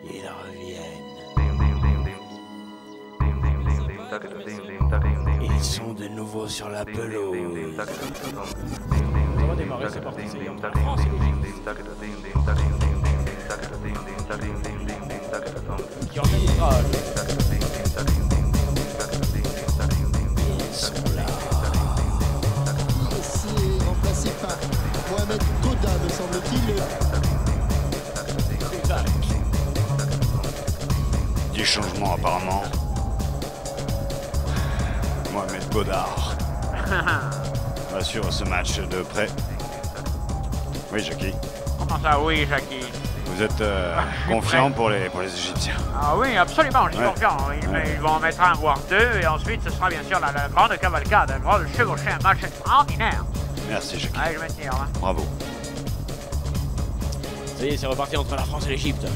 Ils reviennent. Ils sont de nouveau sur la pelouse. Ça va démarrer, c'est parti, c'est entre la France et l'Égypte. Qui organisera. Ils sont là. C'est remplacé par Mohamed Goda, me semble-t-il. Du changement apparemment. Mohamed Godard assure ce match de près. Oui, Jackie. Comment ça, oui, Jackie? Vous êtes confiant pour les Égyptiens? Ah oui, absolument, je suis confiant. Ils vont en mettre un, voire deux, et ensuite ce sera bien sûr la grande cavalcade, la grande chevauchée, un match extraordinaire. Merci, Jackie. Allez, je vais tenir, hein. Bravo. Ça y est, c'est reparti entre la France et l'Égypte.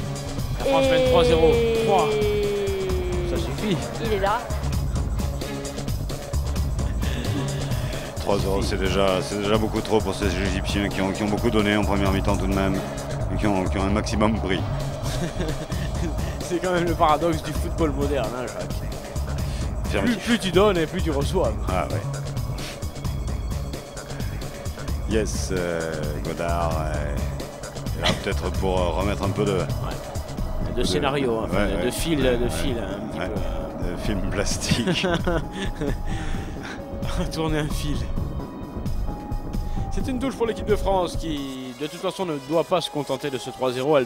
La France mène 3-0. 3. Ça suffit. Il est là. 3-0, c'est déjà beaucoup trop pour ces Égyptiens qui ont beaucoup donné en première mi-temps tout de même, et qui ont un maximum pris. C'est quand même le paradoxe du football moderne, hein, Jacques. Plus tu donnes et plus tu reçois. Ah ouais. Yes, Godard est là peut-être pour remettre un peu de scénario, enfin, ouais, de fil, un petit ouais, peu. de film plastique. Tourner un fil. C'est une touche pour l'équipe de France qui, de toute façon, ne doit pas se contenter de ce 3-0.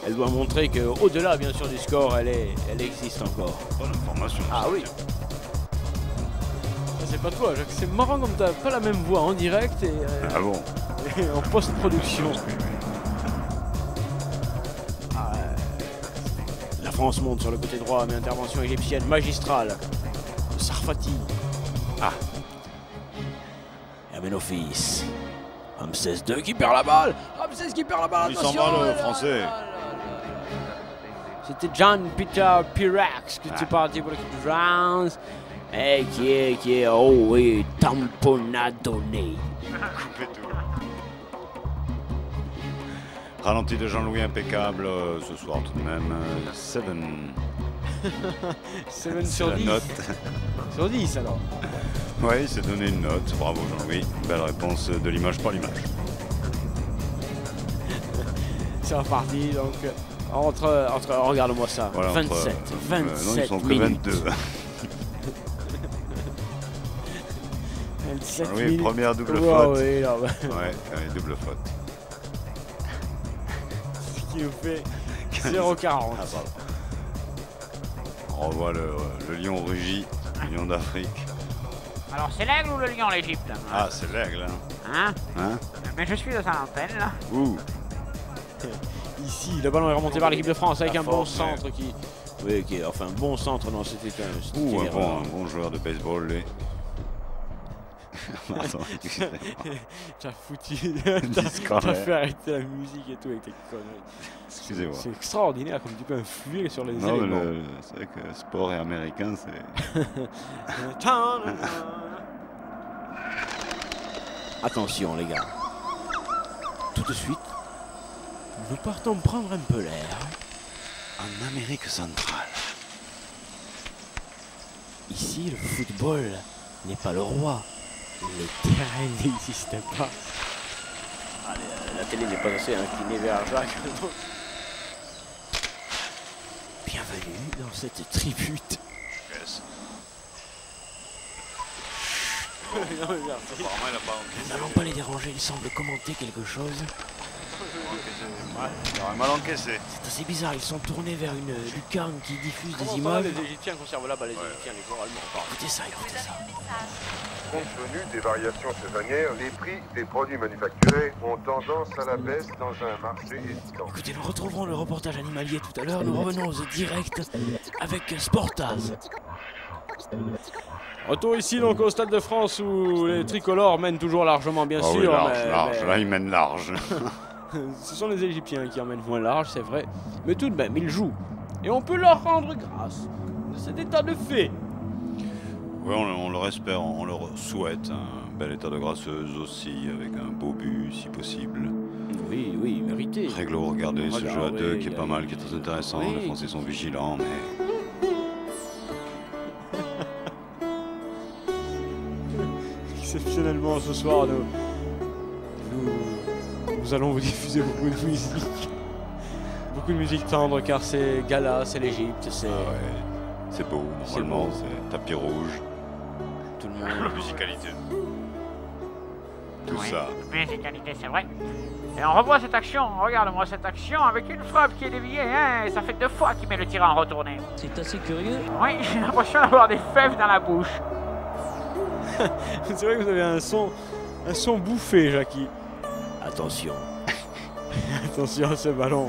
Elle doit montrer qu'au-delà, bien sûr, du score, elle existe encore. Bonne information. Ah oui. Ça, c'est pas toi, Jacques. C'est marrant comme t'as pas la même voix en direct et, Ah bon? et en post-production. La France monte sur le côté droit, mais intervention égyptienne magistrale. Sarfati. Ah. Hermenofis. Ramsès II qui perd la balle. Ramsès qui perd la balle. Il s'en attention. va le français. C'était John Peter Pirax qui était parti pour l'équipe de France. Et qui est, oh oui, tamponadonné. Coupez tout. Ralenti de Jean-Louis impeccable ce soir tout de même. 7. 7 sur la 10. note. Sur 10 alors. Oui, il s'est donné une note. Bravo Jean-Louis. Belle réponse de l'image par l'image. C'est reparti donc. Entre regarde-moi ça. Voilà, 27 non, ils sont que minutes. 22. 27 oui, minutes. première double Oh, faute. oui, là, ouais. Ouais, double faute. Ce qui nous fait 0,40. Ah, on revoit le lion rugit, le lion d'Afrique. Alors, c'est l'aigle ou le lion, l'Égypte? Ah, c'est l'aigle, hein. Hein? Mais je suis de sa antenne, là. Ouh. Ici, le ballon est remonté par l'équipe de France avec un bon force, centre qui... Oui, enfin, un bon centre, non, c'était Ouh, une erreur. un bon joueur de baseball, lui. Pardon. T'as foutu... Discord, T'as ouais. fait arrêter la musique et tout avec tes conneries. Excusez-moi. C'est extraordinaire comme tu peux influer sur les Non, éléments. c'est vrai que sport et américain, c'est... Attention les gars. Tout de suite, nous partons prendre un peu l'air en Amérique centrale. Ici, le football n'est pas le roi. Les terrains n'existent pas. Allez, la télé n'est pas assez inclinée vers Jacques. Bienvenue dans cette tribu. Yes. Nous n'allons pas les déranger, ils semblent commenter quelque chose. Il aurait mal encaissé. C'est assez bizarre, ils sont tournés vers une lucarne qui diffuse des Comment images. les Égyptiens conservent là-bas, les Égyptiens, les corps allemands. Écoutez ça, écoutez ça. Compte tenu des variations saisonnières, les prix des produits manufacturés ont tendance à la baisse dans un marché hésitant. Écoutez, nous retrouverons le reportage animalier tout à l'heure. Nous revenons au direct avec Sportaz. Retour ici donc au Stade de France où les tricolores mènent toujours largement, bien Ah sûr. oui, large, mais- large. mais- Là, il mène large. Ce sont les Égyptiens qui emmènent moins large, c'est vrai. Mais tout de même, ils jouent. Et on peut leur rendre grâce de cet état de fait. Oui, on leur espère, on leur souhaite un bel état de grâceuse aussi, avec un beau but si possible. Oui, oui, mérité. Réglo, regardez ce jeu à oui, deux qui est pas mal, qui est très intéressant. Oui. Les Français sont vigilants, mais... Exceptionnellement, ce soir, nous allons vous diffuser beaucoup de musique. Beaucoup de musique tendre, car c'est gala, c'est l'Égypte, c'est... Ah ouais, c'est beau, normalement, c'est tapis rouge. Tout le monde... Musicalité. Tout Oui, ça. musicalité, c'est vrai. Et on revoit cette action, regarde-moi cette action avec une frappe qui est déviée, hein, et ça fait 2 fois qu'il met le tir en retourné. C'est assez curieux. Oui, j'ai l'impression d'avoir des fèves dans la bouche. C'est vrai que vous avez un son bouffé, Jackie. Attention. Attention à ce ballon.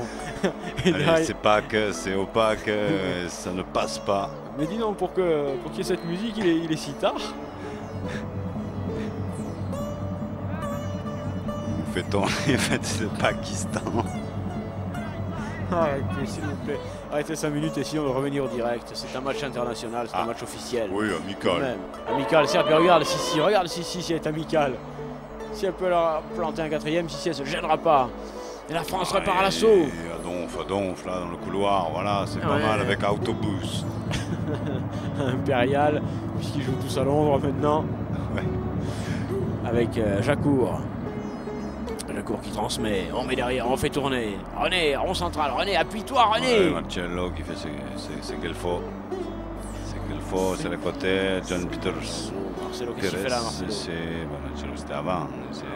Et Allez, derrière- c'est opaque, ça ne passe pas. Mais dis donc, pour qu'il y ait cette musique, il est si tard. Vous faites tourner, faites le Pakistan. Arrêtez, s'il vous plaît. Arrêtez 5 minutes et sinon on va revenir au direct. C'est un match international, c'est un match officiel. Oui, Tout de amical. même. Amical, certes, mais regarde Sissi, si elle est amicale. Si elle peut leur planter un 4ème, Sissi elle se gênera pas. Et la France repart à l'assaut. Adonf, là, dans le couloir, voilà, c'est pas Ouais. mal avec Autobus. Impérial, puisqu'ils jouent tous à Londres maintenant. Ouais. Avec Jacour. Jacour qui transmet, on met derrière, on fait tourner. René, rond central, René, appuie-toi, René. Ouais, Marcello qui fait ce qu'il faut. Ce qu'il faut, c'est le côté. John Peters. Marcelo, qu'est-ce qu'il fait là, Marcelo? Marcello, c'était avant.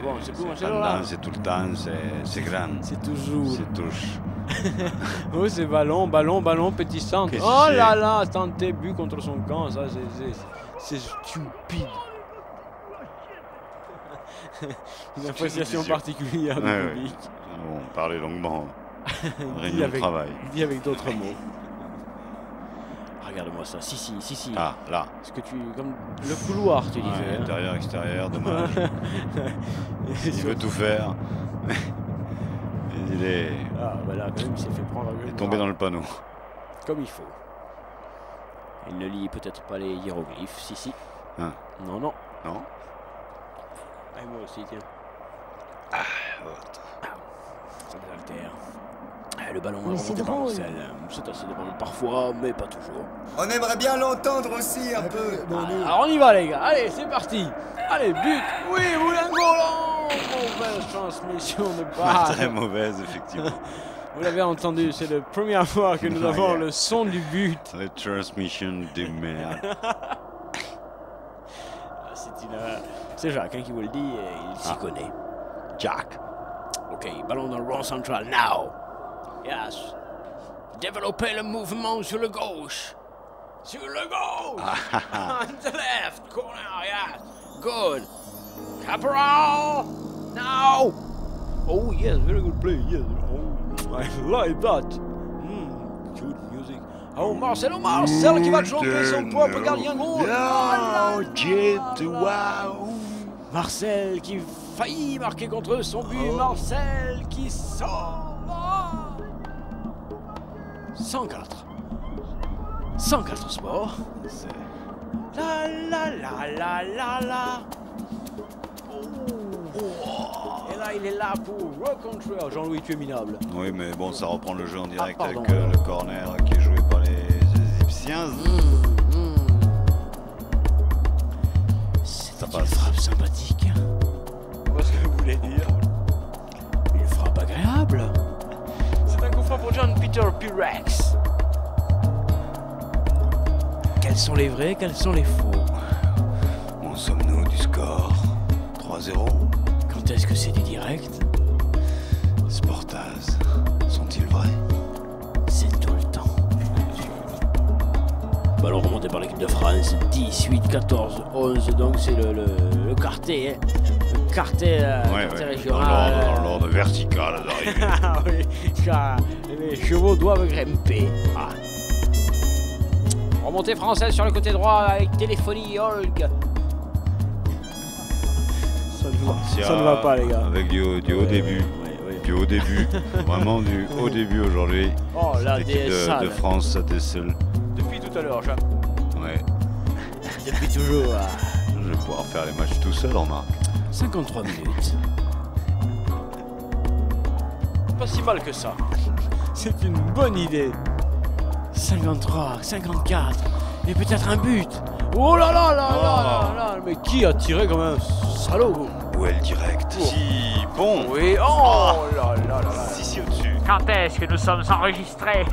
bon, c'est plus Marcelo, pendant, là. c'est tout le temps, c'est grand. C'est toujours. C'est touche. Oh, c'est ballon, petit centre. Qu'est-ce Oh que là c'est? là, tenté but contre son camp, ça c'est stupide. Une appréciation idiot. particulière du Ouais, public. On parlait longuement. Dit Réunion de avec, travail. dit avec d'autres mots. Regarde-moi ça, si. Ah, là. Est-ce que comme le couloir, tu disais. Ouais, hein. intérieur, extérieur, dommage. Et Il sur- veut tout faire. Il est Ah, bah là, quand même, il s'est fait prendre il est tombé dans le panneau. comme il faut. Il ne lit peut-être pas les hiéroglyphes, si. Hein. Non. Non? Ah, moi aussi, tiens. Ça désaltère. Ah, le ballon est Mais c'est remonté par drôle. Marcel. C'est assez drôle parfois, mais pas toujours. On aimerait bien l'entendre aussi un peu. Alors on y va les gars, allez c'est parti. Allez, but. Oui, Boulingolan. Mauvaise transmission de Pas balle. très mauvaise, effectivement. Vous l'avez entendu, c'est la première fois que nous avons le son du but. Le transmission de merde. C'est Jacques hein, qui vous le dit et il s'y connaît. Jack. Ok, ballon dans le rond central, now. Yes. Développer le mouvement sur le gauche. Sur le gauche. On the left corner, yes. Good. Cabral. Now. Oh yes, very good play, yes. Oh, I like that. Good music. Oh, Marcel qui va choper son propre gardien gauche. Oh, Jet, wow. Marcel qui faillit marquer contre son but. Marcel qui sort. 104. 104 sports. La la la la la la. Oh. Et là, il est là pour recontrer. Oh, Jean-Louis, tu es minable. Oui, mais bon, ça reprend le jeu en direct pardon. avec le corner qui est joué par les Égyptiens. C'est une frappe sympathique. Je vois ce que vous voulez dire. Une frappe agréable. C'est un coup franc pour John Peter Pirex. Quels sont les vrais, quels sont les faux? Où en sommes-nous du score? 3-0. Quand est-ce que c'est du direct? Sportaz, sont-ils vrais? C'est tout le temps. Ballon remonté par l'équipe de France. 18, 14, 11. Donc c'est le quartet. Hein. Le quartet, quartet régional. Dans l'ordre vertical d'arrivée. Ah oui, car les chevaux doivent grimper. Ah. Remontée française sur le côté droit avec Téléphonie Olg. Ça ne va pas les gars. Avec du haut début. Ouais. Du haut début. Vraiment du haut début aujourd'hui. Oh la L'équipe DSA. de France, ça décèle. Depuis tout à l'heure, Jacques. Ouais. Depuis toujours. Je vais pouvoir faire les matchs tout seul, remarque. 53 minutes. pas si mal que ça. C'est une bonne idée. 53, 54, et peut-être un but. Oh là là là là là. Mais qui a tiré comme un salaud? Où est le direct? Si, bon. Oui, oh là là là là. Si, au-dessus. Quand est-ce que nous sommes enregistrés?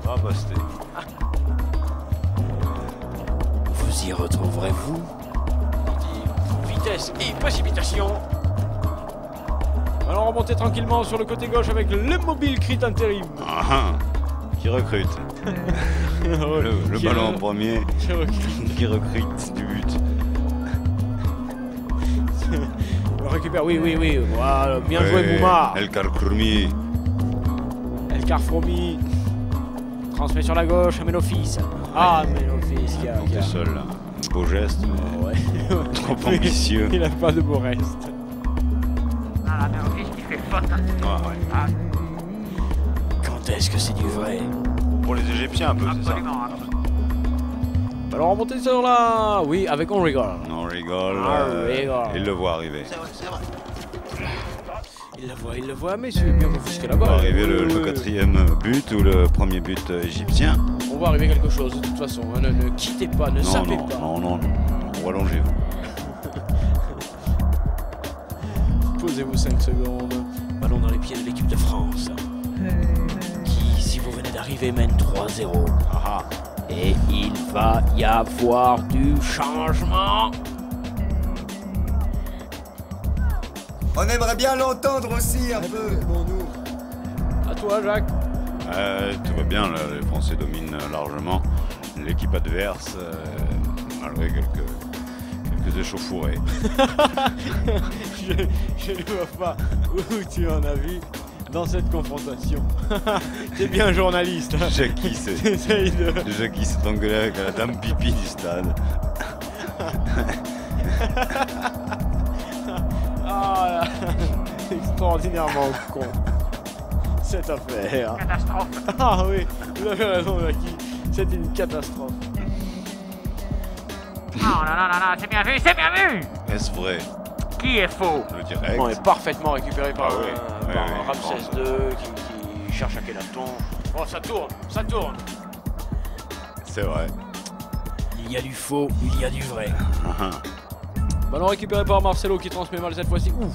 Ah, basté. Vous y retrouverez-vous? Vitesse et précipitation. Allons remonter tranquillement sur le côté gauche avec le mobile crit intérim. Ah, qui recrute. Le Qui ballon re- en premier. Qui recrute du but. On récupère, oui. Voilà, bien joué Mouma. El Karkourmi. El Carfromi. Transmet sur la gauche à Menofis. Ah, Menofis qui a... Donc t'es seul là. Beau geste, mais Ouais. trop ambitieux. Il a pas de beau reste. Ah, la Menofis qui fait faute. Ouais. Quand est-ce que c'est du vrai? Pour les Égyptiens un peu, c'est ça. Absolument. Alors remonter sur la... Oui, avec on rigole. On rigole. On rigole. Il le voit arriver. Il le voit, mais c'est bien confisqué On va là-bas. arriver le quatrième but ou le premier but égyptien. On va arriver quelque chose de toute façon. Hein. Ne quittez pas, ne sapez pas. Non. Allongez-vous. Posez-vous 5 secondes. Ballon dans les pieds de l'équipe de France. Qui, si vous venez d'arriver, mène 3-0. Ah, Et il va y avoir du changement. On aimerait bien l'entendre aussi un peu. Bon, nous. À toi, Jacques. tout va bien, là, les Français dominent largement l'équipe adverse, malgré quelques échauffourées. Je ne vois pas où tu en as vu dans cette confrontation. T'es bien journaliste. Hein. Jackie T'essayes de... s'est engueulé avec la dame pipi du stade. Ah là, extraordinairement con. Cette affaire. Catastrophe. Ah oui, vous avez raison, Jackie. C'est une catastrophe. Oh là, c'est bien vu, c'est bien vu. Est-ce vrai? Qui est faux? Le direct. On est parfaitement récupéré par, Ah oui, par oui, Ramsès oui. II qui cherche à Kenaton. Oh, ça tourne. C'est vrai. Il y a du faux, il y a du vrai. Ballon récupéré par Marcelo qui transmet mal cette fois-ci. Ouf.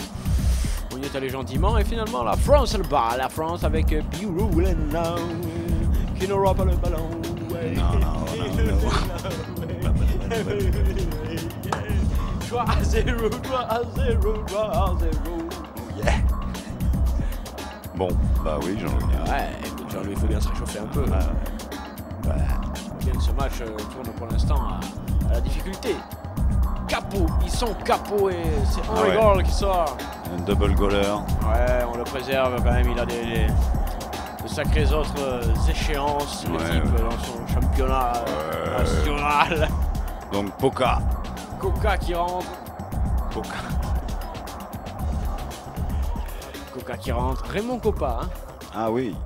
On y est allé gentiment et finalement la France le bat. La France avec Birou qui n'aura pas le ballon. Ouais. Non. 3-0. Yeah. Bon, bah oui, j'en reviens. Ouais, écoute, Jean-Louis, il faut bien se réchauffer un peu. Ouais. Il faut bien que ce match tourne pour l'instant à la difficulté. Capot, ils sont capots et c'est Henry ouais. Gall qui sort. Un double goaler. Ouais, on le préserve quand même, il a de sacrées autres échéances, le Ouais, type dans son championnat national. Donc Poca. Coca qui rentre. Coca qui rentre. Raymond Coppa, hein. Ah oui.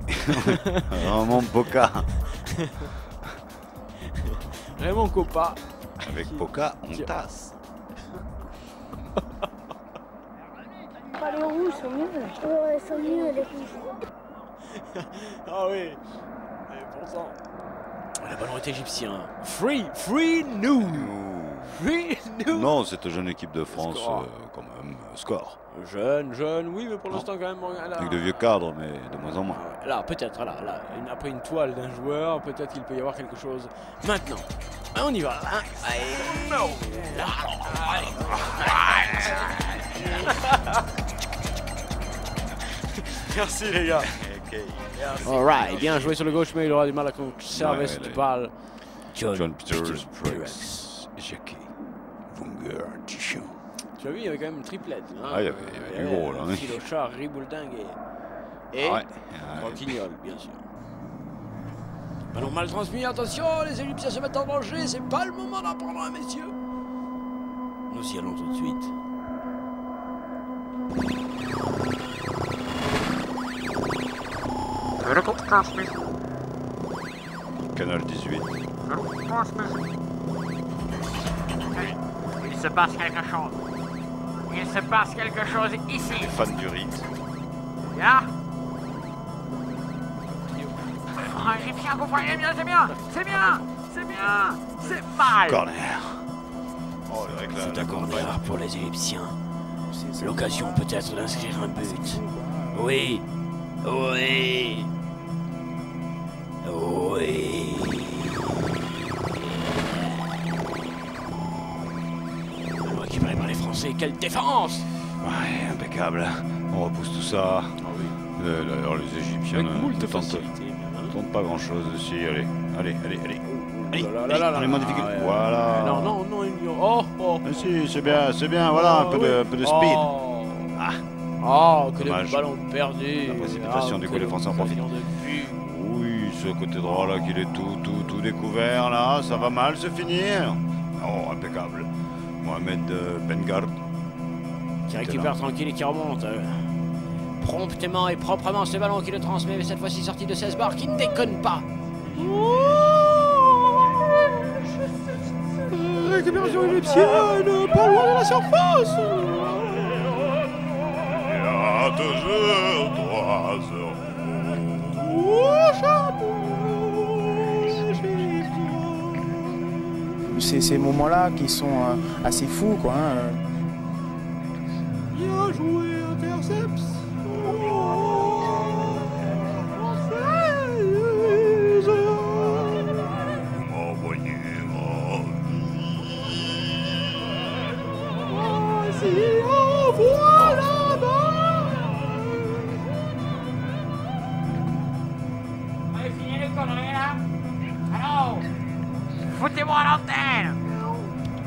Vraiment Poca. Raymond Coppa. Avec Poca, on tasse. Les rouges sont mieux. Ouais, sont mieux les rouges. Ah oui. Et pourtant. Le ballon est égyptien. Free new. Non, cette jeune équipe de France, Score. quand même, score. Jeune, oui, mais pour l'instant quand même. Là, Avec de vieux cadres, mais de moins en moins. Là, peut-être, là, après une toile d'un joueur, peut-être qu'il peut y avoir quelque chose. Maintenant, on y va. Hein. Merci les gars. Alright, bien joué sur le gauche, mais il aura du mal à conserver cette balle. John Peters, Brooks, Jackie, Vunger, Tichon. Tu as vu, il y avait quand même une triplette. Hein. Ah, il y avait du gros là. Hein. Filochard, Riboulding et Ouais. Roquignol, bien sûr. Ballon mal transmis, attention, les Égyptiens se mettent en danger, c'est pas le moment d'en prendre un, messieurs. Nous y allons tout de suite. Canal 18. Il se passe quelque chose. Il se passe quelque chose ici. Les fans du rite. Bien. Oh, un Égyptien, vous voyez bien, c'est bien. C'est bien. C'est bien. C'est mal. Corner. Oh, c'est un corner pour les Égyptiens. L'occasion peut-être d'inscrire un but. Oui. Oui. Oui. Récupéré par les Français, quelle défense! Ouais, impeccable. On repousse tout ça. Ah oui. Alors les Égyptiens Avec ne tentent pas grand chose ici. Allez. Allez, dans les modifications. ouais. Voilà. Non, oh. Mais si, c'est bien, voilà, un peu de speed. Que Dommage. de ballons perdus. La précipitation, du coup, les Français en profitent. Oui, ce côté droit là, qu'il est tout découvert là, ça va mal se finir. Oh, impeccable. Mohamed Bengard. Qui récupère tranquille et qui remonte. Promptement et proprement ce ballon qui le transmet, mais cette fois-ci sorti de 16 barres, qui ne déconne pas. Récupération égyptienne, pas loin de la surface. Il y a toujours 3-0. C'est ces moments-là qui sont assez fous, quoi. Bien joué, interception. Foutez-moi à l'antenne.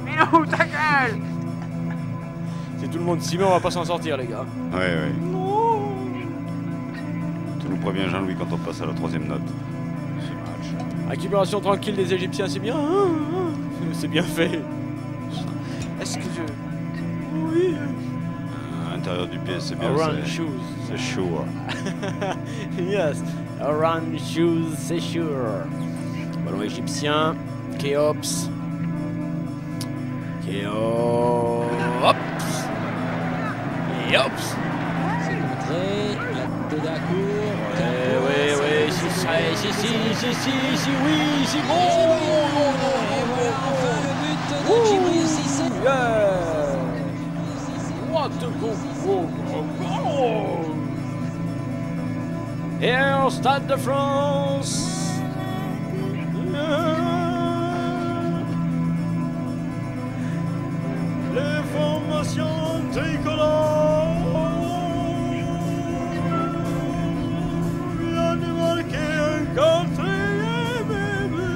Minou, ta gueule. Si tout le monde s'y met, on va pas s'en sortir, les gars. Ouais. Tu nous préviens, Jean-Louis, quand on passe à la 3e note. Ce match. Récupération tranquille des Égyptiens, c'est bien. C'est bien fait. Est-ce que je... Oui. À l'intérieur du pied, c'est bien. Around shoes. C'est sure. Yes. Around shoes, c'est sure. Ballon égyptien. Kéops. C'est contré, la tête à court. Oui, si, oui, c'est bon. Enfin le but de Djibril Cissé. What a goal. Here, Stade de France. Les formations tricolores viennent de marquer un quatrième but.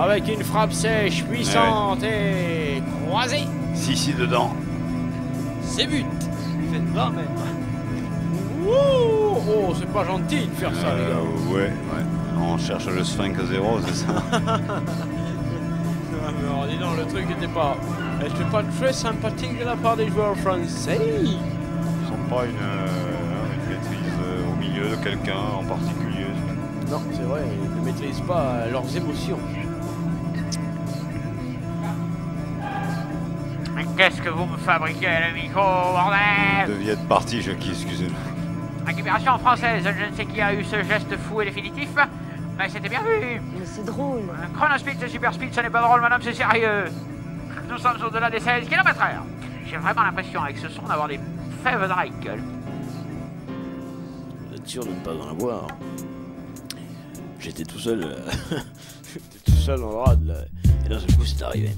Avec une frappe sèche, puissante et croisée. Si, dedans. C'est but. Faites pas même. Oh, c'est pas gentil de faire ça, les gars. Ouais. On cherche le Sphinx 0, c'est ça. Alors, dis donc, le truc n'était pas très sympathique de la part des joueurs français. Ils n'ont pas une maîtrise au milieu de quelqu'un en particulier. Non, c'est vrai, ils ne maîtrisent pas leurs émotions. Mais qu'est-ce que vous me fabriquez, le micro, bordel? Vous deviez être parti, Jackie, excusez-moi. Récupération française, je ne sais qui a eu ce geste fou et définitif, mais c'était bien vu. Mais c'est drôle. Chronospeed, c'est super speed, ce n'est pas drôle, madame, c'est sérieux. Nous sommes au-delà des 16 km/h. J'ai vraiment l'impression avec ce son d'avoir des fèves dans la gueule. Vous êtes sûr de ne pas en avoir? J'étais tout seul. J'étais tout seul dans le rad, là. Et d'un seul coup, c'est arrivé.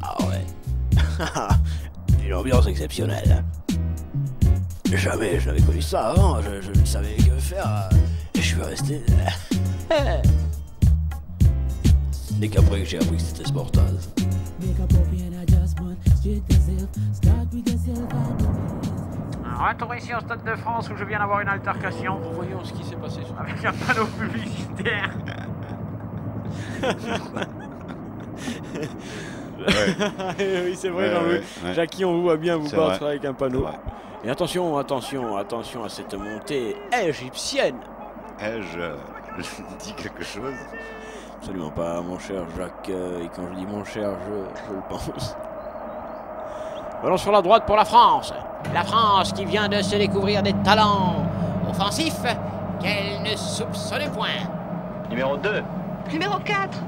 Ah ouais. Une ambiance exceptionnelle. Jamais je n'avais connu ça avant, je ne savais que faire. Et je suis resté. Ce n'est qu'après que j'ai appris que c'était Sportaz. Retour ici au Stade de France où je viens d'avoir une altercation. Voyons ce qui s'est passé sur avec un panneau publicitaire. Oui, c'est vrai, Jean-Louis. Jackie, on voit bien vous battre avec un panneau. Et attention à cette montée égyptienne. Ai-je dit quelque chose? Absolument pas, mon cher Jacques. Et quand je dis mon cher, je le pense. Ballon sur la droite pour la France. La France qui vient de se découvrir des talents offensifs qu'elle ne soupçonnait point. Numéro 2. Numéro 4.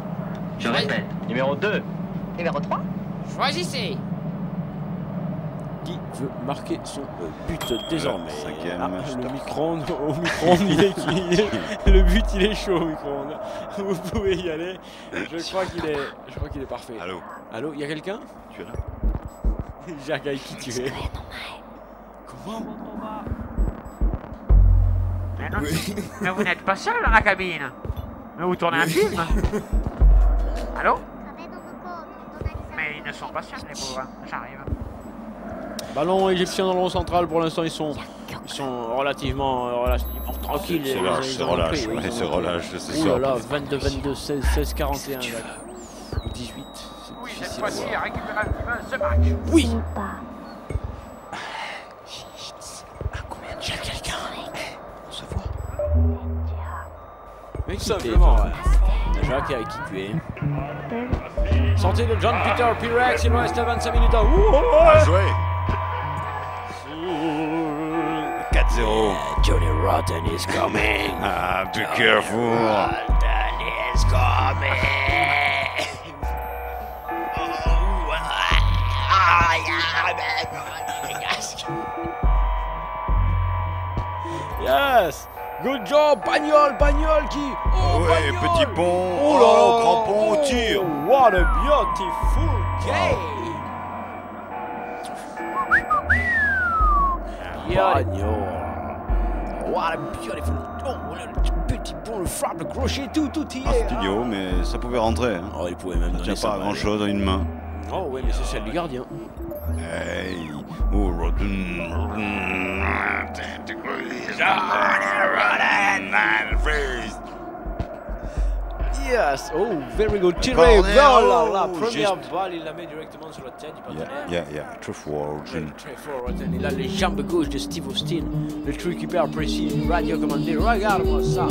Je répète. Numéro 2. Numéro 3. Choisissez. Qui veut marquer son but désormais? Cinquième. Le micro-ondes, au micro-ondes, le but il est chaud au micro-ondes. Vous pouvez y aller. Je crois qu'il est parfait. Allô? Allô, il y a quelqu'un? Tu es là? Jacques, avec qui tu es? Comment? Mais, non, mais vous n'êtes pas seul dans la cabine. Mais vous tournez un film. Allô? Mais ils ne sont pas seuls, les pauvres. J'arrive. Ballon égyptien dans le rond central. Pour l'instant, ils sont relativement tranquilles. C'est relâche, ouais, c'est relâche. Ouh là là, 22, 22, 16, 16, 41. 18. Oui, cette fois-ci, récupérez un petit peu ce match. Oui. Il y a quelqu'un. On se voit. Mais simplement, ouais. Jacques, avec qui tu es? Santé de John Peter Pirex, il nous reste 25 minutes à... Bien joué. 4-0. Johnny Rotten is coming. Ah, be careful. Rotten is coming. Yes! Good job! Pagnol qui... Oh, ouais, Pagnol. petit pont. Oh là là! Grand pont au tir. What a beautiful game! Pagnol. What a beautiful... Oh, le petit pont, le frappe, le crochet, tout y Un est. studio, mais ça pouvait rentrer. Hein. Oh, il pouvait même Ça donner tient pas à balle. grand chose dans une main. Oh oui, mais c'est celle du gardien. Hey, oh, Rotten. Yes, oh, very good. Tiré, Corner. voilà, la Oh, première juste. balle, il la met directement sur la tête du partenaire. Yeah, très fort. Très fort, Rotten. Il a les jambes gauches de Steve Austin. Le truc hyper précis, radio commandé. Regarde-moi ça.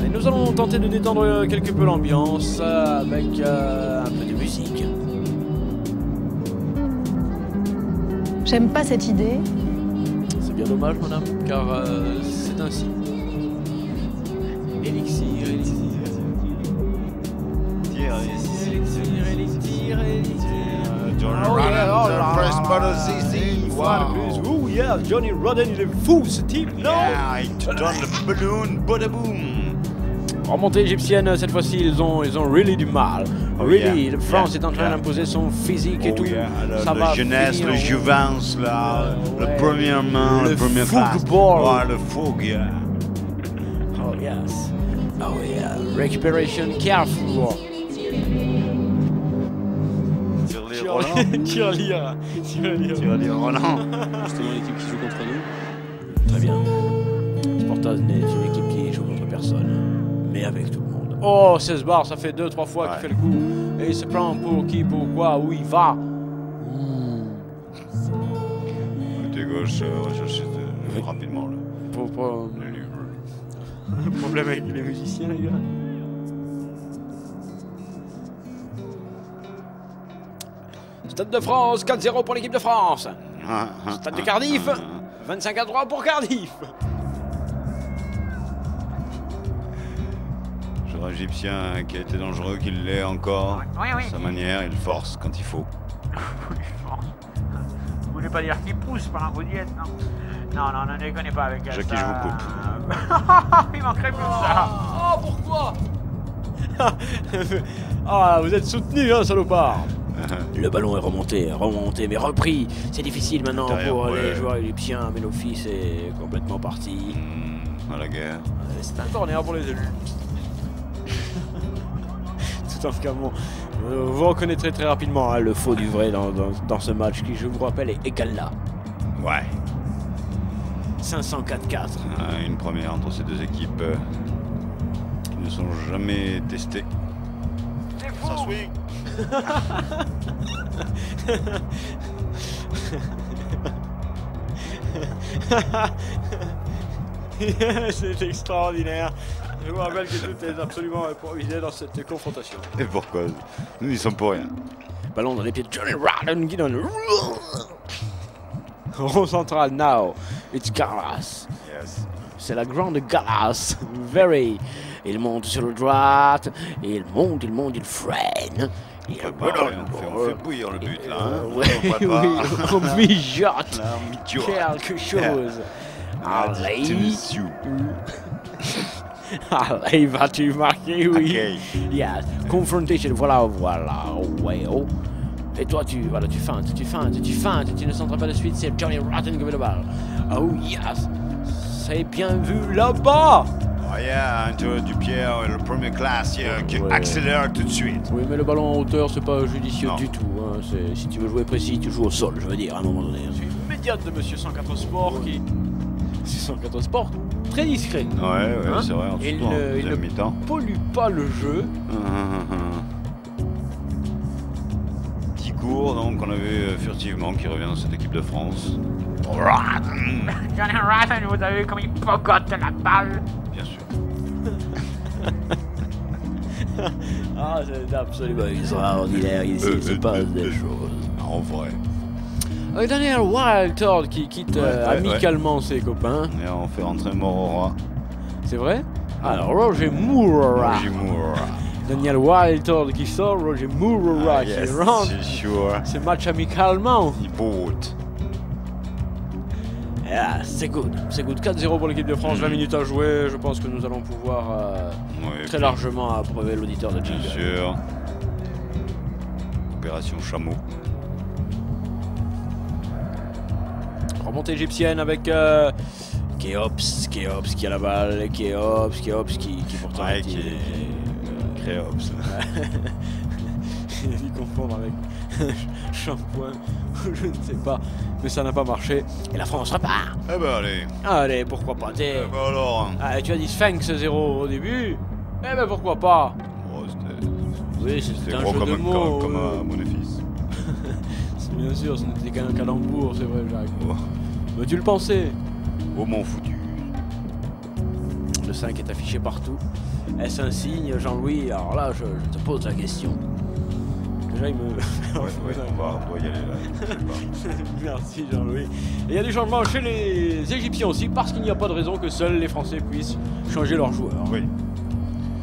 Et nous allons tenter de détendre quelque peu l'ambiance avec un peu de musique. J'aime pas cette idée. C'est bien dommage, madame, car c'est ainsi. Élixir. Johnny Oh, yeah, oh Rotten, là first là. ball CC. Wow. Oh yeah, Johnny Rotten, il est fou ce type, non? Yeah, il te donne le balloon, badaboom. Remontée égyptienne, cette fois-ci, ils ont really du mal. Oh, Really, yeah, la France yeah, est en train yeah. d'imposer son physique et Oh tout. yeah, Ça la va jeunesse, finir le en- juvence, là, Ouais. la première main, Le la première passe. football. Ouais, le fougue, yeah. Oh yes. Oh yeah. Recuperation careful. Tire-les, Roland. Tire-lire. Tire-les, Roland. Justement l'équipe qui joue contre nous. Très bien. Sportaz n'est une équipe qui joue contre personne, mais avec tout le monde. Oh, 16 barres, ça fait 2-3 fois qu'il fait le coup. Et il se prend pour qui, pourquoi, où il va. Côté gauche, recherchez rapidement là. Le problème avec les musiciens, les gars. Stade de France, 4-0 pour l'équipe de France. Stade de Cardiff, 25-3 pour Cardiff. Joueur égyptien qui a été dangereux, qui l'est encore. Oui, oui. Sa manière, il force quand il faut. Vous voulez pas dire qu'il pousse pendant que vous y êtes, non? Non, ne déconnez pas avec elle. Jackie, je vous coupe. Il manquerait plus que ça. Oh, pourquoi? Ah, vous êtes soutenu, hein, salopard. Le ballon est remonté, mais repris. C'est difficile maintenant pour les joueurs égyptiens, mais l'office est complètement parti. À la guerre. C'est un corner pour les élus. Tout en calmant. Vous reconnaîtrez très rapidement hein, le faux du vrai dans ce match qui, je vous rappelle, est égal là. Ouais. 504-4. Une première entre ces deux équipes qui ne sont jamais testées. Ça swing. C'est extraordinaire. Je vous rappelle que tout est absolument improvisé dans cette confrontation. Et pourquoi? Nous n'y sommes pour rien. Ballon dans les pieds de Johnny Rotten qui donne. Rond central now. It's Gallas. Yes. C'est la grande Gallas. Very. Il monte sur le droite. Il monte, il freine. Il On fait bouillir le but là. Hein. Oui, on mijote Là, on mijote. quelque chose. Allez. Yeah. Allez, vas-tu marquer? Oui. Okay. Yes. Confrontation. Voilà. Well. Et toi, tu feintes. Tu ne centres pas de suite. C'est Johnny Rotten qui veut le balle. Oh yes. C'est bien vu là-bas. Oh yeah, du pied, le premier classe qui accélère tout de suite. Oui, mais le ballon en hauteur, c'est pas judicieux Non. du tout. Hein. Si tu veux jouer précis, tu joues au sol, je veux dire, à un moment donné. C'est une médiate de Monsieur 104 Sport qui... C'est 104 Sport, très discret. Ouais, Hein? c'est vrai, Il ne pollue pas le jeu. Ticourt, donc, on a vu furtivement qui revient dans cette équipe de France. Johnny Rotten, vous avez vu comme il pogote la balle? Bien sûr. Ah, c'est absolument extraordinaire, ici il se passe des choses. En vrai. Avec Daniel Wildtord qui quitte amicalement ses copains. Et on fait rentrer Morora. C'est vrai? Alors Roger Moura. Daniel Wildtord qui sort, Roger Moura qui rentre. C'est sûr. C'est match amicalement. Il boot. Yeah, c'est good. 4-0 pour l'équipe de France, 20 minutes à jouer. Je pense que nous allons pouvoir très largement approuver l'auditeur de Jingle. Bien sûr. Opération Chameau. Remontée égyptienne avec Keops qui a la balle. Keops qui pourtant Créops. Il a dû confondre avec shampoing, je ne sais pas, mais ça n'a pas marché. Et la France repart. Eh ben allez. Allez, pourquoi pas. Eh ben alors. Tu as dit Sphinx 0 au début. Eh ben pourquoi pas. Oh, oui, c'était un gros jeu comme de mots. Comme un bénéfice. Bien sûr, ce n'était qu'un calembour, c'est vrai, Jacques. Oh. Mais tu le pensais. Oh mon foutu. Le 5 est affiché partout. Est-ce un signe, Jean-Louis? Alors là, je te pose la question. Déjà, il me... on doit y aller là. Merci, Jean-Louis. Et il y a des changements chez les Égyptiens aussi, parce qu'il n'y a pas de raison que seuls les Français puissent changer leurs joueurs. Oui.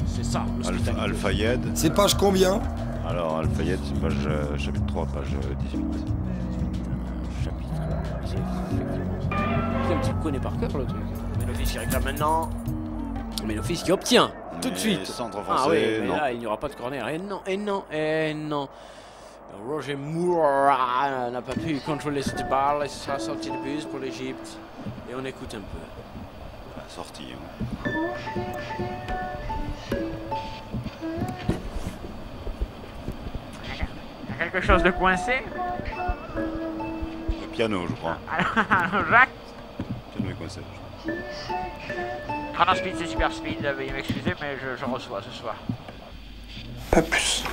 C'est ça, le Al-Fayed. C'est page combien? Alors, Al-Fayed, c'est page chapitre 3, page 18. Chapitre 3, c'est un petit peu connu par cœur, le truc. Mais l'office qui réclame maintenant. Mais l'office qui obtient tout de suite. Centre français, ah oui, mais non. là, il n'y aura pas de corner. Et non. Roger Moura n'a pas pu contrôler cette balle. Il sera sorti de bus pour l'Égypte. Et on écoute un peu. La sortie. Hein. Il y a quelque chose de coincé? Le piano, je crois. Alors, Jacques? Le piano est coincé. Chrono Speed, c'est super speed, veuillez m'excuser, mais je reçois ce soir. Pas plus.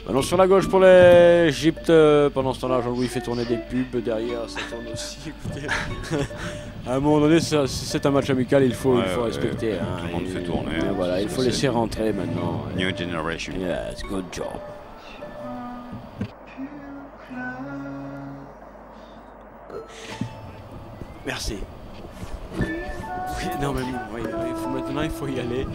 Maintenant sur la gauche pour l'Égypte. Pendant ce temps-là, Jean-Louis fait tourner des pubs. Derrière, ça tourne aussi. Écoutez, à un moment donné, c'est un match amical, il faut respecter. Hein, tout le monde fait tourner. Voilà, il faut laisser rentrer maintenant. New generation. Yes, good job. Merci. Oui, non, mais maintenant il faut y aller.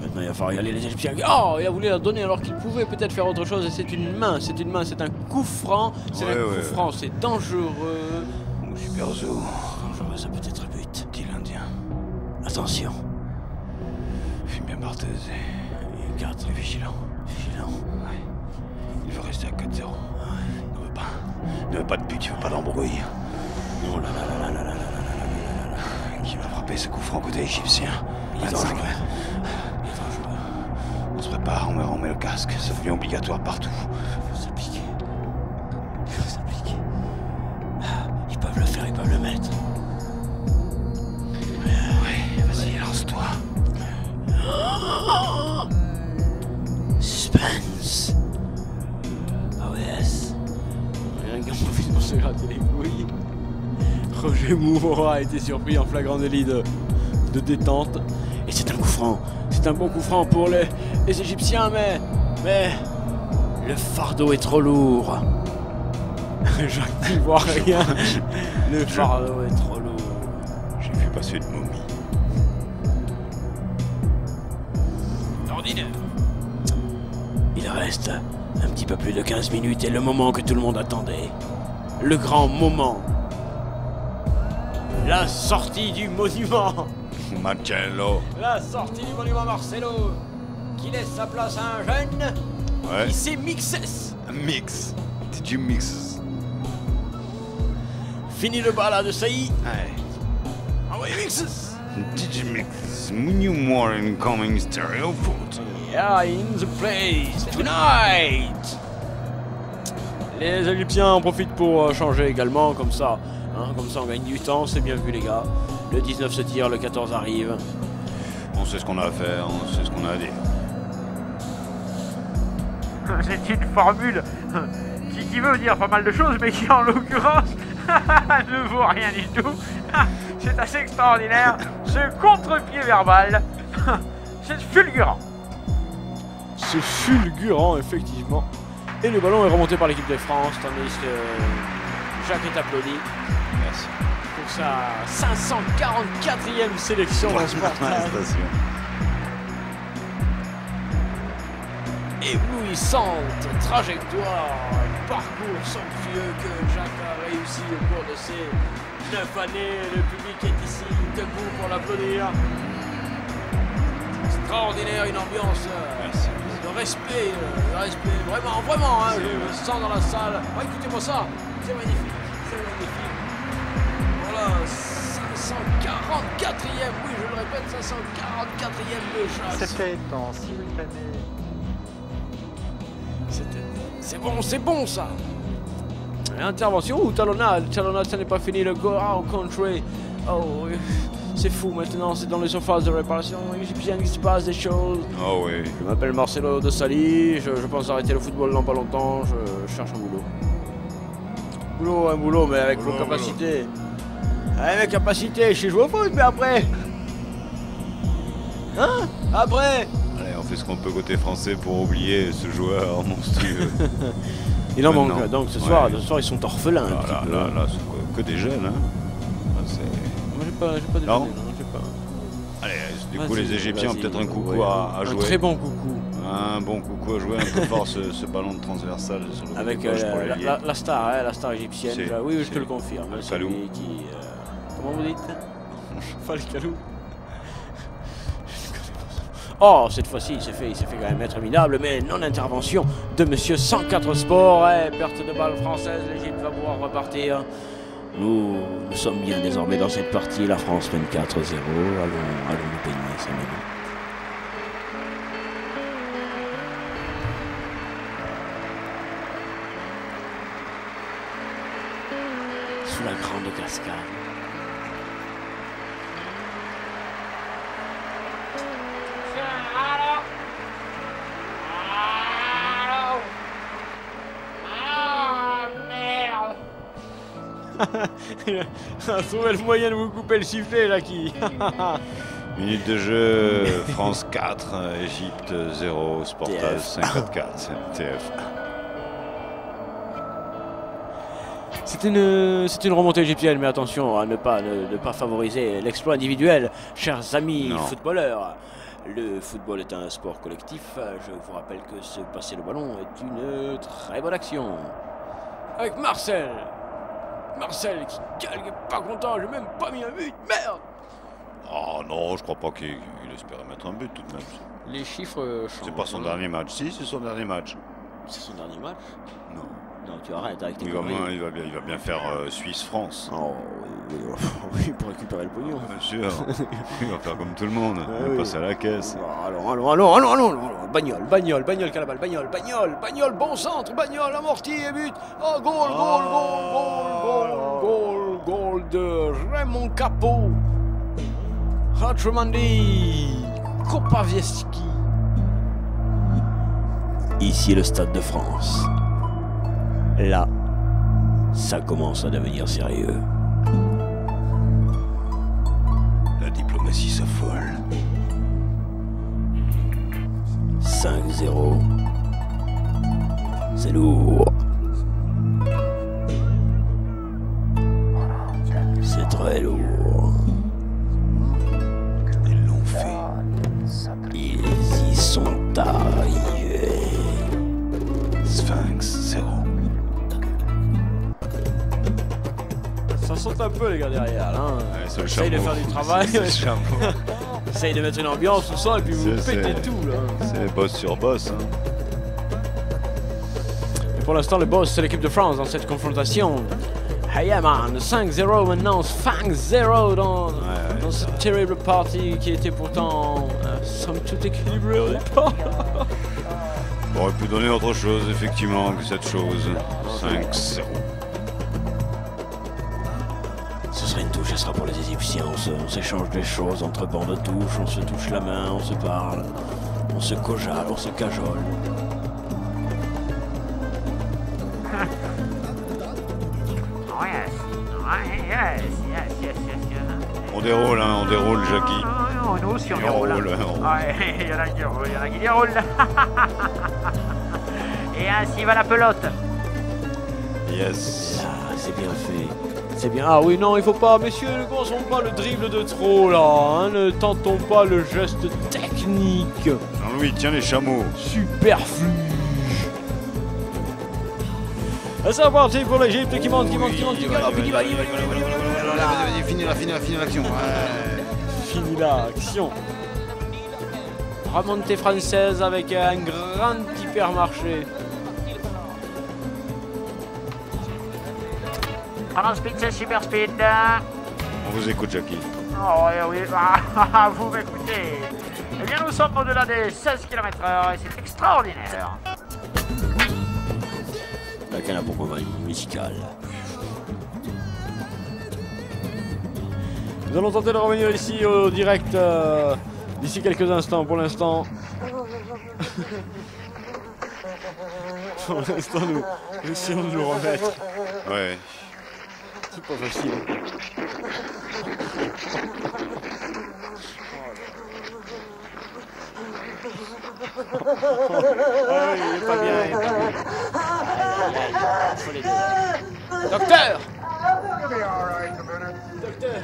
Maintenant il va falloir y aller, les Égyptiens. Oh, il a voulu la donner alors qu'il pouvait peut-être faire autre chose. Et c'est une main, c'est un coup franc. C'est un coup franc, c'est dangereux. Super zoo. Dangereux, ça peut être but, dit l'Indien. Attention. Fume bien Barthez. Garde, vigilant. Ouais. Il veut rester à 4-0. Ouais. Il ne veut pas de but, il veut pas d'embrouille. Oh là là là là là là là. Qui va frapper ce coup franc côté égyptien? Il est dangereux. On se prépare, on met le casque, ça devient obligatoire partout. Il faut s'appliquer. Ils peuvent le faire, ils peuvent le mettre. Ouais, vas-y, lance-toi. Suspense. Oh yes. Rien qu'un profite pour se gratter les couilles. Roger Moura a été surpris en flagrant délit de de détente. Et c'est un coup franc. C'est un bon coup franc pour les Égyptiens, mais le fardeau est trop lourd. Jacques n'y voit rien. Le fardeau est trop lourd. J'ai vu passer une momie. Ordinaire. Il reste un petit peu plus de 15 minutes et le moment que tout le monde attendait. Le grand moment. La sortie du monument. Marcello. La sortie du monument Marcelo. Qui laisse sa place à un jeune. Ouais. Qui s'est mixé. Mix. Did you mix? Fini le bal de Saï. Ouais. Envoyez mixes. Did you mix? New more incoming stereo foot. Yeah, in the place tonight. Les Égyptiens en profitent pour changer également, comme ça. Hein, comme ça on gagne du temps, c'est bien vu les gars. Le 19 se tire, le 14 arrive. On sait ce qu'on a à faire, on sait ce qu'on a à dire. C'est une formule qui veut dire pas mal de choses, mais qui en l'occurrence ne vaut rien du tout. C'est assez extraordinaire. Ce contre-pied verbal, c'est fulgurant. C'est fulgurant, effectivement. Et le ballon est remonté par l'équipe de France, tandis que Jacques est applaudi. Merci. Pour sa 544e sélection dans ce portage. Éblouissante trajectoire, parcours somptueux que Jacques a réussi au cours de ces 9 années. Le public est ici debout pour l'applaudir. Extraordinaire, une ambiance de respect, vraiment, hein, je le sens dans la salle. Oh, écoutez-moi ça, c'est magnifique, Voilà, 544e, oui, je le répète, 544e de Jacques. C'était en simultané. C'est bon ça. Intervention ou talonnade, ça n'est pas fini, le go out country. Oh, c'est fou maintenant, c'est dans les surfaces de réparation égyptienne qu'il se passe des choses. Oh oui. Je m'appelle Marcelo de Sali, je pense arrêter le football dans pas longtemps, je cherche un boulot. Un boulot, mais avec vos capacités. Avec mes capacités, je sais jouer au foot, mais après. Hein? Après? Allez, on fait ce qu'on peut côté français pour oublier ce joueur monstrueux. Il en manque, donc ce soir, ils sont orphelins. Là, c'est que des jeunes, hein. Moi, j'ai pas de non. J'ai pas. Allez, du coup, les Égyptiens ont peut-être un coucou à jouer. Un très bon coucou. Un bon coucou à jouer, un peu fort ce ballon de transversal sur le avec la star égyptienne. Oui, je te le confirme. Kalou. Comment vous dites? Fall Kalou. Oh, cette fois-ci, il s'est fait quand même être minable, mais non-intervention de Monsieur 104 Sport. Perte de balle française, l'Égypte va pouvoir repartir. Nous sommes bien désormais dans cette partie, la France 24-0. Allons nous baigner, ça m'aide. Sous la grande cascade. Il a trouvé le moyen de vous couper le sifflet là qui. Minute de jeu, France 4, Égypte 0, Sportage 54, TF. C'est une remontée égyptienne, mais attention à ne pas favoriser l'exploit individuel, chers amis footballeurs. Le football est un sport collectif. Je vous rappelle que se passer le ballon est une très bonne action. Avec Marcel qui gueule, qui est pas content, j'ai même pas mis un but, merde! Oh non, je crois pas qu'il espérait mettre un but tout de même. Les chiffres changent. C'est pas son dernier match, si, c'est son dernier match. C'est son dernier match? Non. Non, tu arrêtes avec tes conneries. Il va bien faire Suisse-France. Oh, oui, pour récupérer le pognon. Bien sûr. Il va faire comme tout le monde. Il va passer à la caisse. Allons. Bagnol qui a la balle. Bagnol, bon centre. Bagnol, amorti et but. Oh, goal de Raymond Capot. Ratramandi. Kopavieski. Ici, le Stade de France. Là, ça commence à devenir sérieux. La diplomatie s'affirme. 5-0. C'est lourd. C'est très lourd. Ils l'ont fait. Ils y sont arrivés. Sphinx 0. Ça saute un peu les gars derrière là. Ouais, Essaye de faire du travail. C'est le chameau. Essaye de mettre une ambiance tout ça et puis vous pétez tout là. C'est boss sur boss. Hein. Et pour l'instant le boss c'est l'équipe de France dans cette confrontation. Hey yeah man, 5-0 maintenant, Sphinx 0 dans cette terrible partie qui était pourtant somme toute équilibrée au départ. On aurait pu donner autre chose effectivement que cette chose. 5-0. Ce serait une touche, elle sera pour les Égyptiens. On s'échange des choses entre bancs de touche, on se touche la main, on se parle, on se cojale, on se cajole. On déroule, hein, on déroule, Jackie. Nous aussi on Et déroule. roule. Il y en a qui roulent, il y en a qui déroulent. Et ainsi va la pelote. Yes. Là, c'est bien fait. C'est bien. Ah oui, non, il faut pas, messieurs, ne commençons pas le dribble de trop là. Hein, ne tentons pas le geste technique. Jean-Louis, tiens les chameaux. Superflu. C'est parti pour l'Égypte qui monte, qui galope, qui va. Vas-y, finis l'action. Fini l'action. Remontée française avec un grand hypermarché. Pendant speed, c'est super speed. On vous écoute, Jackie. Oh oui, vous m'écoutez. Eh bien, nous sommes au-delà des 16 km/h et c'est extraordinaire. La canne à pourquoi musicale. Nous allons tenter de revenir ici au direct d'ici quelques instants. Pour l'instant, nous essayons de nous remettre. Ouais. C'est pas facile. Ah, il est pas bien, il est pas bien. Aïe, aïe, aïe, faut les deux. Docteur! Docteur!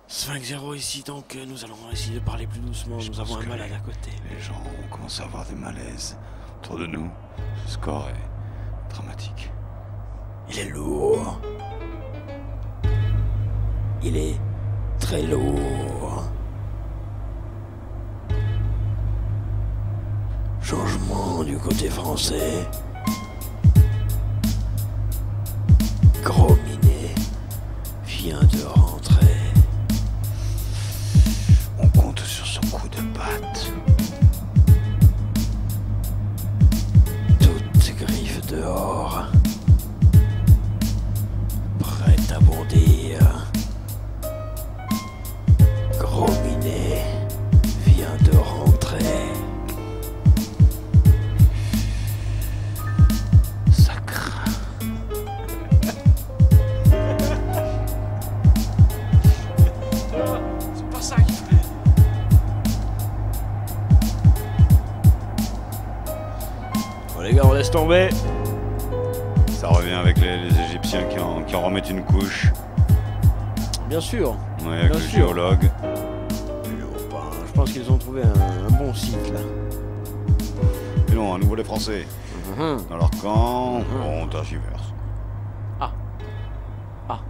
5-0 ici, donc nous allons essayer de parler plus doucement. Nous avons un malade à côté. Les gens commencent à avoir des malaises autour de nous. Ce score est dramatique. Il est lourd. Il est très lourd. Changement du côté français. Gros Minet vient de rentrer. On compte sur son coup de patte. Toutes griffes dehors. Prête à bondir. Gros Minet vient de rentrer. Ça craint. C'est pas ça qu'il fallait. Bon les gars, on laisse tomber. Ça revient avec les Égyptiens qui en remettent une couche. Bien sûr. Ouais, avec Bien le sûr. géologue. Je pense qu'ils ont trouvé un bon site là. Et non, à nouveau les Français. Dans leur camp, on tergiverse. Ah,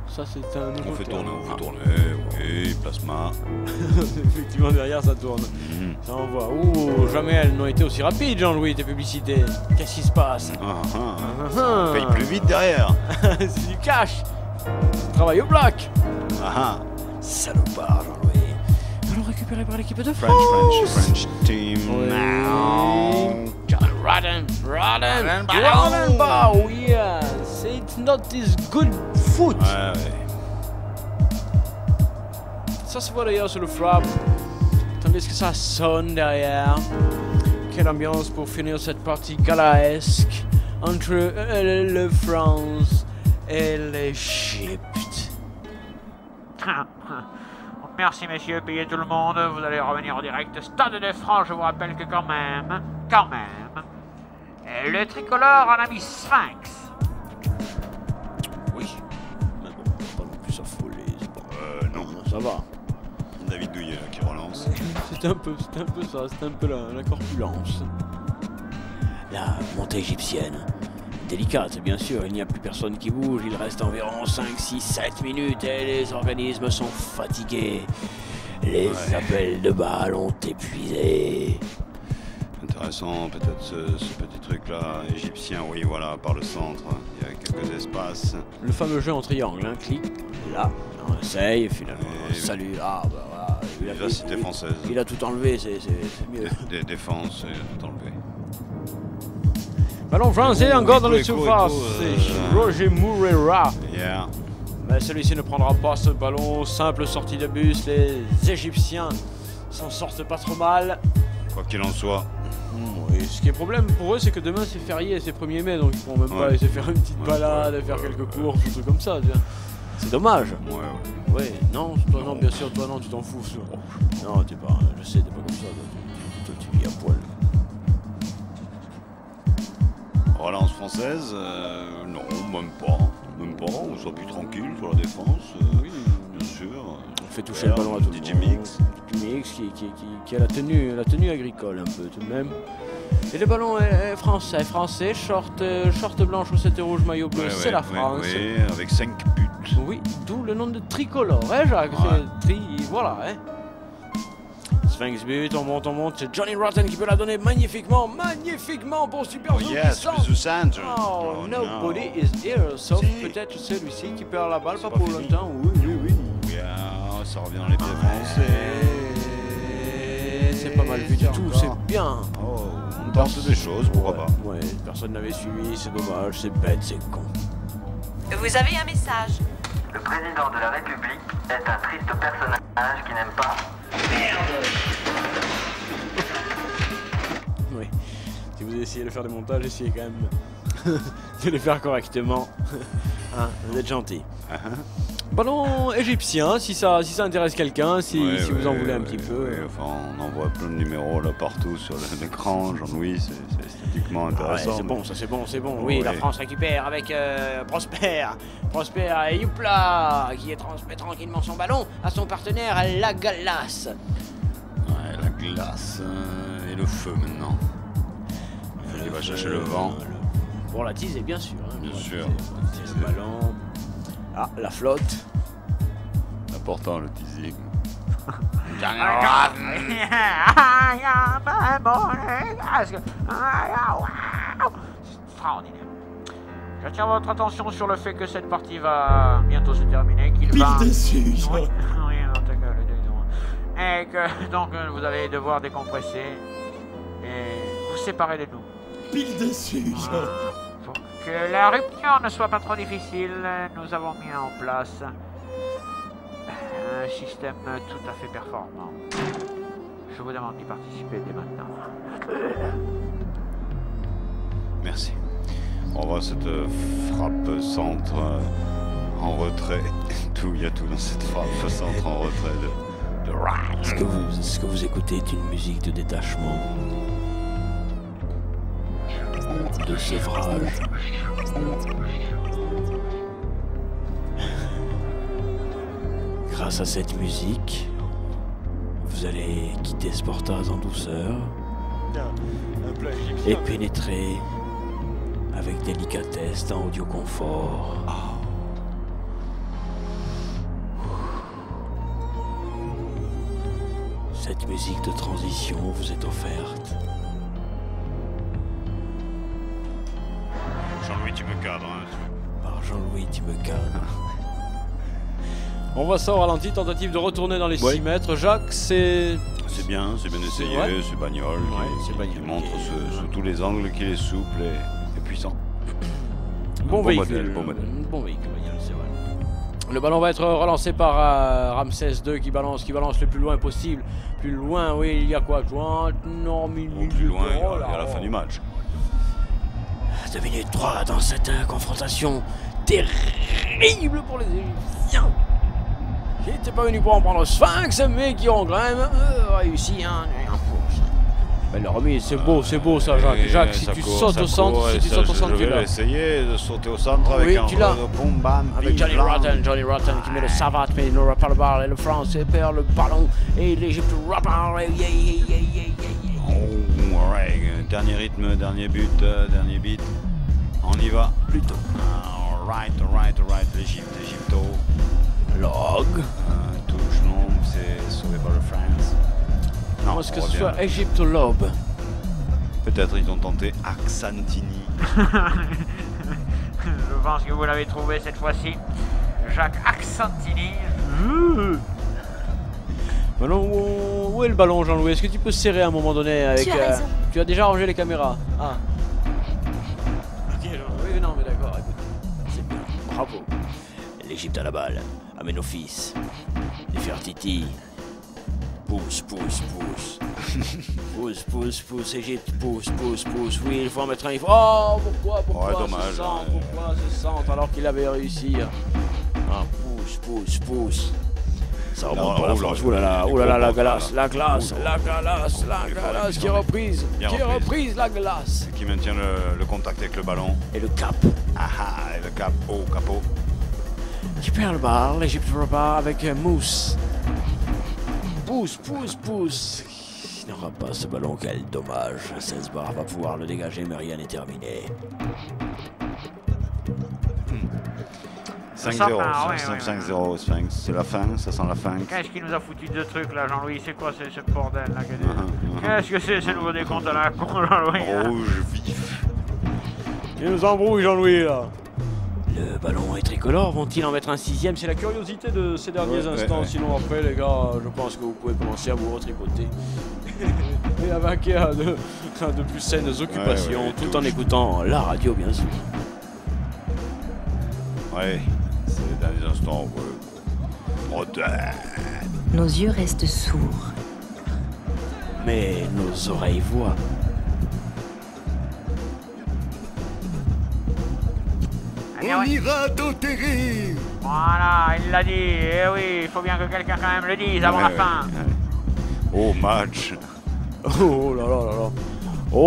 ça c'est un nouveau On fait terme. tourner, oui, plasma. Effectivement, derrière ça tourne. Ça envoie. Ouh, jamais elles n'ont été aussi rapides, Jean-Louis, tes publicités. Qu'est-ce qui se passe? On paye plus vite derrière. C'est du cash. Travail au bloc. Salopard, Jean-Louis. Alors récupéré par l'équipe de France. French team. Oui. John Roddenbow, yes. It's not this good foot. Ouais. Ça se voit d'ailleurs sur le frappe. Tandis que ça sonne derrière. Quelle ambiance pour finir cette partie galaesque entre le France et l'Égypte. Merci messieurs, payez tout le monde, vous allez revenir en direct. Stade de France, je vous rappelle que quand même, le tricolore en a mis Sphinx. Oui. Mais bon, pas non plus s'affoler. Non. Ça va. David Douillet là, qui relance. C'était un peu ça, c'était un peu la corpulence. La montée égyptienne. Délicate, bien sûr, il n'y a plus personne qui bouge, il reste environ 5, 6, 7 minutes et les organismes sont fatigués. Les appels de balles ont épuisé. Intéressant, peut-être ce petit truc-là, égyptien, oui, voilà, par le centre, il y a quelques espaces. Le fameux jeu en triangle, hein, clic, là, on essaye, finalement, salut, ah bah voilà. Vivacité française. Il a tout enlevé, c'est mieux. Des défenses, il a tout enlevé. Ballon français encore dans le surface, c'est Roger Moreira. Yeah. Mais celui-ci ne prendra pas ce ballon, simple sortie de bus, les Égyptiens s'en sortent pas trop mal. Quoi qu'il en soit. Oui, ce qui est problème pour eux, c'est que demain c'est férié, c'est 1er mai, donc ils pourront même pas essayer de faire une petite balade, faire quelques courses, des trucs comme ça. C'est dommage. Ouais, non, toi non, bien sûr, toi non, tu t'en fous. Non, t'es pas, je sais, t'es pas comme ça, toi tu vis à poil. Relance française, non, même pas, on soit plus tranquille sur la défense, oui, bien sûr. On fait toucher le ballon à tout le monde. DJ Mix. Mix qui a la tenue agricole un peu tout de même. Et le ballon est français, short blanc, chaussette rouge, maillot bleu, c'est la France. Oui, avec 5 buts. Oui, d'où le nom de tricolore, hein Jacques, voilà, hein. Sphinx but, on monte, c'est Johnny Rotten qui peut la donner magnifiquement pour Super Zoom qui centre. Oh, nobody is here, sauf peut-être celui-ci qui perd la balle, pas pour longtemps, oui. Yeah, ça revient dans les pieds français. C'est pas mal vu du tout, c'est bien. Oh, on tente des choses, pourquoi pas. Ouais, personne n'avait suivi, c'est dommage, c'est bête, c'est con. Vous avez un message. Le président de la République est un triste personnage qui n'aime pas... Merde. Oui, si vous essayez de faire des montages, essayez quand même de les faire correctement. Hein, vous êtes gentil. Ballon égyptien, si ça intéresse quelqu'un, si vous en voulez un petit peu. Enfin, on envoie plein de numéros là partout sur l'écran. Jean-Louis, c'est esthétiquement intéressant. C'est bon. Oui, la France récupère avec Prosper et Youpla qui transmet tranquillement son ballon à son partenaire La Glace. Ouais, la glace et le feu maintenant. Il va chercher le vent. Pour la teaser, bien sûr. Bien sûr. Le ballon. Ah, la flotte. Important le teasing. C'est extraordinaire. J'attire votre attention sur le fait que cette partie va bientôt se terminer. Déçu. Et que donc vous allez devoir décompresser et vous séparer de nous. Pile déçu. Pour que la rupture ne soit pas trop difficile, nous avons mis en place un système tout à fait performant. Je vous demande d'y participer dès maintenant. Merci. On voit cette frappe centre en retrait. Il y a tout dans cette frappe centre en retrait de Rat. Ce que vous écoutez est une musique de détachement, de sevrage. Grâce à cette musique, vous allez quitter Sportaz en douceur et pénétrer avec délicatesse dans Audio Confort. Cette musique de transition vous est offerte. Jean-Louis, tu me cadres. Par Jean-Louis, tu me cadres. On voit ça au ralenti, tentative de retourner dans les 6 mètres. Jacques, c'est bien essayé, c'est Bagnol qui montre sous tous les angles qu'il est souple et puissant. Bon véhicule, Bagnol, c'est vrai. Le ballon va être relancé par Ramsès II qui balance le plus loin possible. Plus loin, oui, il y a quoi? 30 minutes. Plus loin, il y a la fin du match. 2 minutes 3 dans cette confrontation terrible pour les Égyptiens. qui n'étaient pas venus pour en prendre 5, mais qui ont quand même réussi un push. Belle remise, c'est beau ça, Jacques. Jacques, si tu sautes au centre, tu Je vais essayer de sauter au centre avec un boum bam. Avec Johnny Rotten qui met le savate, mais il n'aura pas le ballon. Et le France perd le ballon. Et l'Égypte repart. Ouais, dernier rythme, dernier but, dernier beat. On y va. Plutôt. Alright, l'Égypto. Log. Touche l'ombre, c'est sauvé par le France. Non, est-ce que ce soit Égyptolobe? Peut-être ils ont tenté Axantini. Je pense que vous l'avez trouvé cette fois-ci. Jacques Axantini. Ballon, où est le ballon, Jean-Louis? Est-ce que tu peux serrer à un moment donné avec... Tu as raison. Tu as déjà rangé les caméras? Ah. Ok, oui, non, mais d'accord, écoute. C'est bien, bravo. L'Égypte à la balle. Amène nos fils. Nefertiti. Pousse. pousse, Égypte, pousse. Oui, il faut en mettre un. Oh, pourquoi ouais, dommage, pourquoi ce centre alors qu'il avait réussi? Ah, pousse. Ça remonte pour la France. Oh là là, la glace qui est reprise. La glace. Qui maintient le contact avec le ballon. Et le cap. Et le cap au capot. Qui perd le ballon, l'Égypte repart avec Mousse. Pousse. Il n'aura pas ce ballon, quel dommage. 16 barres va pouvoir le dégager, mais rien n'est terminé. 5-0, Sphinx. C'est la fin, ça sent la fin. Qu'est-ce qui nous a foutu de trucs là, Jean-Louis? C'est quoi ce bordel là? Qu'est-ce que c'est ce nouveau décompte à la con, Jean-Louis? Rouge vif. Il nous embrouille, Jean-Louis là. Le ballon est tricolore, vont-ils en mettre un 6e? C'est la curiosité de ces derniers instants. Sinon après les gars, je pense que vous pouvez commencer à vous retricoter et à vaquer à de plus saines occupations, tout en écoutant la radio bien sûr. Ouais, c'est les derniers instants. Nos yeux restent sourds. Mais nos oreilles voient. On ira d'Othéry. Voilà, il l'a dit. Eh oui, il faut bien que quelqu'un quand même le dise avant la fin. Oh, match. Oh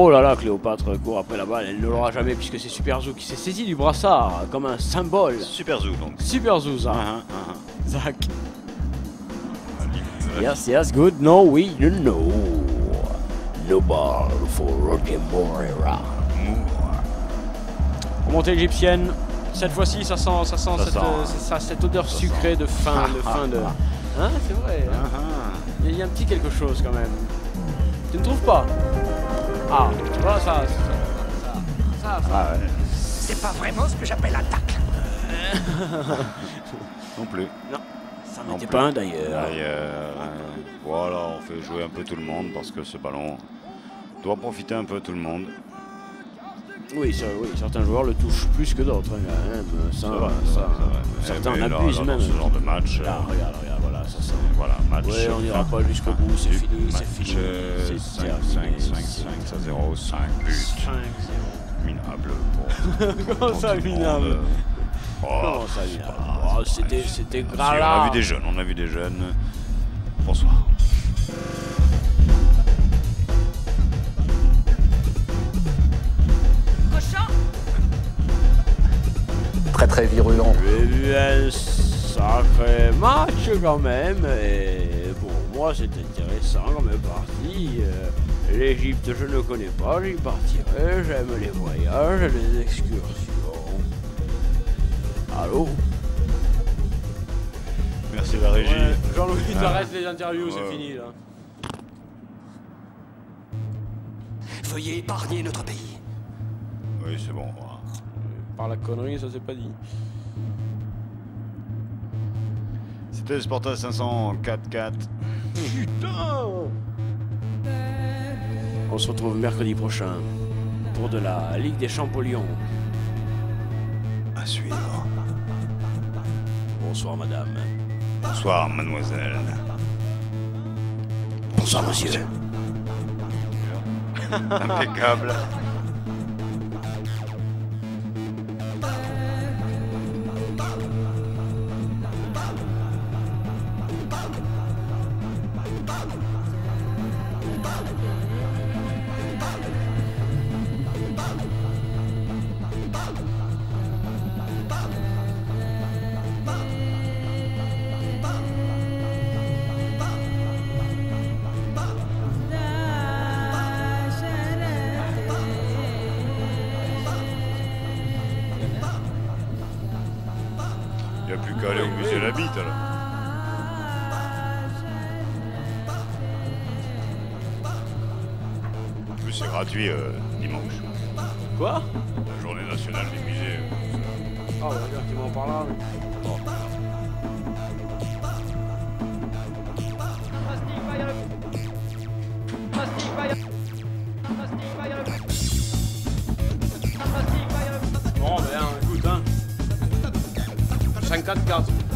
là là, Cléopâtre court après la balle, elle ne l'aura jamais puisque c'est Super Zou qui s'est saisi du brassard comme un symbole. Super Zou donc. Super Zou, ça. Zach. Yes, good. No, we don't know. No ball for Roger Moreira. Remontée égyptienne. Cette fois-ci, ça sent cette odeur sucrée de fin, de. Hein, c'est vrai. Il y a un petit quelque chose quand même. Tu ne trouves pas? Ah, voilà ça. Ouais. C'est pas vraiment ce que j'appelle un tacle. Non plus. Non, ça n'en était pas un d'ailleurs. Voilà, on fait jouer un peu tout le monde parce que ce ballon doit profiter un peu tout le monde. Oui, certains joueurs le touchent plus que d'autres, quand même. Certains en abusent même. Ce genre de match. Là, regarde, voilà, ça sent. Voilà, match. Ouais, on n'ira pas jusqu'au bout, c'est fini. 5-0, 5 buts. 5-0. Minable. Comment ça, minable? Comment ça, minable? C'était grave. On a vu des jeunes. Bonsoir. Très virulent. J'ai vu un sacré match quand même, et pour moi c'est intéressant comme partie. L'Égypte je ne connais pas, j'y partirai, j'aime les voyages, les excursions. Allô? Merci la régie. Ouais, Jean-Louis, t'arrêtes les interviews, c'est fini là. Veuillez épargner notre pays. Oui, c'est bon. Par la connerie, ça s'est pas dit. C'était Sporta 500 4-4. Putain! On se retrouve mercredi prochain pour de la Ligue des Champollions. À suivre. Bonsoir madame. Bonsoir mademoiselle. Bonsoir monsieur. Impeccable. plus qu'à aller au musée La Bite, alors. En plus, c'est gratuit dimanche. Quoi? La journée nationale des musées. Ah, bah, regarde, tu m'en parles là. Bon. Bon, ben, écoute, hein. 5-4-4.